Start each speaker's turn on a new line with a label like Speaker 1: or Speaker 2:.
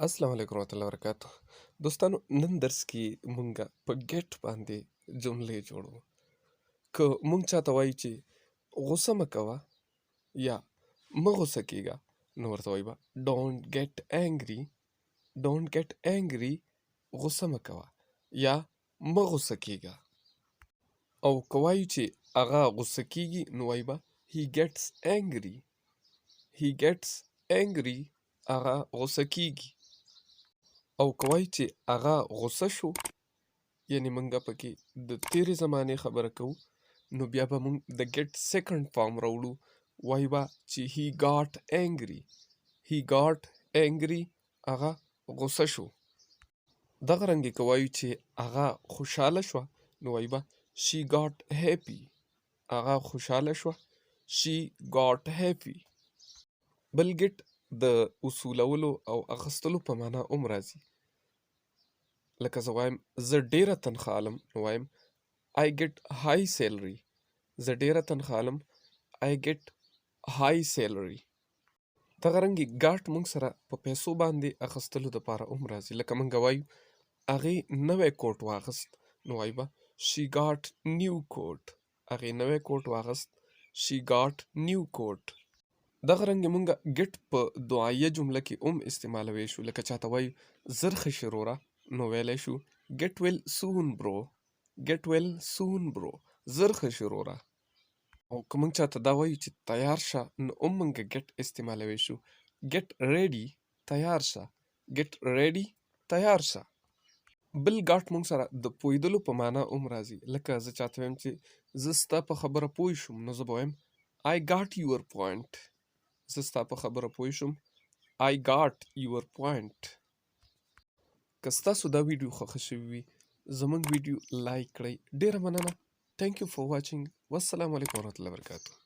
Speaker 1: السلام علیکم ورحمة الله وبرکاته. دوستانو نن درس کې مونږه په ګیټ باندې جملې جوړو. که مونږ چاته وایو چې غوسه مه کوه یا مه غوسه کېږه نو ورته وایو به ډونټ ګیټ اینګري، ډونټ ګیټ اینګري، غوسه مه کوه یا مه غوسه کېږه. او که وایو چې هغه غوسه کېږي نو وایو به he gets angry، he gets angry، هغه غوسه کېږي. او که وایو چې هغه غوسه شو یعنې مونږه پکې د تېرې زمانې خبره کوو نو بیا به مونږ د ګیټ سیکنډ فارم راوړو، وایو به چې he got angry، he got angry، هغه غوسه شو. دغه رنګې که وایو چې هغه خوشحاله شوه نو وایو به she got happy، هغه خوشحاله شوه she got happy. بل ګیټ د اصولولو او اخیستلو په معنا هم راځي. لکه زه وایم زه ډېره تنخواه الم نو وایم I get high salary، زه ډېره تنخواه الم I get high salary. دغه رنګې ګاټ مونږ سره په پیسو باندې اخیستلو دپاره هم راځي. لکه مونږ وایو هغې نوی کوټ واخیست نو وایو به she got new coat، هغې نوی کوټ واخیست she got new coat. دغه رنګې مونږ ګیټ په دعایه جمله کې هم استعمالوی شو. لکه چاته وایو زر ښه شي وروره نو ویلی شو get well soon bro، get well soon bro، زر ښه شي وروره. او که مونږ چاته دا وایو چې تیار شه نو هم مونږ ګیټ استعمالوی شو get ready، تیار شه، get ready، تیار شه. بل ګاټ مونږ سره د پوهېدلو په معنا هم راځي. لکه زه چاته وایم چې زه ستا په خبره پوه شوم نو زه به وایم I got your point، زه ستا په خبره پوه شوم I got your point. که ستاسو دا ویډیو خوښه شوې وي زموږ ویډیو لایک کړئ. ډېره مننه. Thank you for watching. والسلام علیکم ورحمة الله وبرکاته.